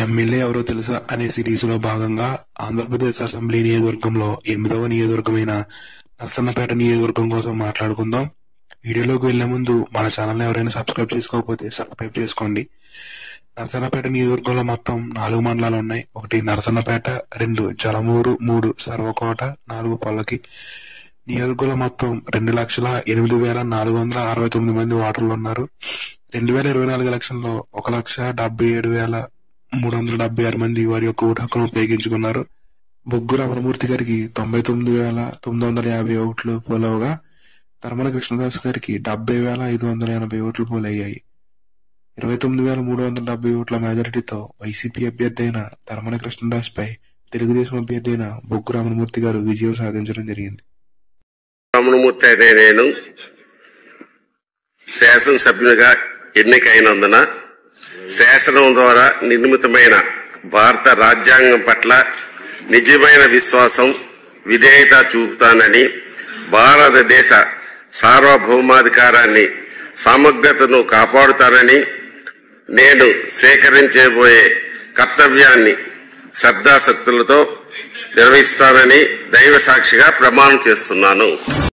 MLA ఎవరో తెలుసా అనే సిరీస్ లో భాగంగా ఆంధ్రప్రదేశ్ అసెంబ్లీ నియోజకవర్గంలో 8వ నియోజకవర్గమైన నర్సన్నపేట నియోజకవర్గం కోసం మాట్లాడుకుందాం. వీడియోలోకి వెళ్లే ముందు మన ఛానల్ ఎవరైనా సబ్స్క్రైబ్ చేసుకోకపోతే సబ్స్క్రైబ్ చేసుకోండి. నర్సన్నపేట నియోజకవర్గంలో మొత్తం 4 మండలాలు ఉన్నాయి. 1 నర్సన్నపేట, 2 జలమూరు, 3 సర్వకోట, 4 పొల్లకి. నియోజకవర్గంలో మొత్తం 2,08,469 మంది ఓటర్లు ఉన్నారు. 2024 ఎలక్షన్ లో 1,77,376 మంది వారి యొక్క ఓటు హక్కును ఉపయోగించుకున్నారు. బొగ్గు రమణమూర్తి గారికి 99,950 ఓట్లు పోలవగా తరమల కృష్ణదాస్ గారికి 70,580 ఓట్లు పోలయ్యాయి. 29,370 ఓట్ల మెజారిటీతో వైసీపీ అభ్యర్థి అయిన తరమల కృష్ణదాస్ పై తెలుగుదేశం అభ్యర్థి అయిన బొగ్గు రమణమూర్తి గారు విజయం సాధించడం జరిగింది. రమణమూర్తి అనే నేను శాసనసభ్యునిగా ఎన్నికైనందున శాసనం ద్వారా నిర్మితమైన భారత రాజ్యాంగం పట్ల నిజమైన విశ్వాసం, విధేయత చూపుతానని, భారతదేశ సార్వభౌమాధికారాన్ని, సమగ్రతను కాపాడుతానని, నేను స్వీకరించబోయే కర్తవ్యాన్ని శ్రద్ధాశక్తులతో నిర్వహిస్తానని దైవ సాక్షిగా ప్రమాణం చేస్తున్నాను.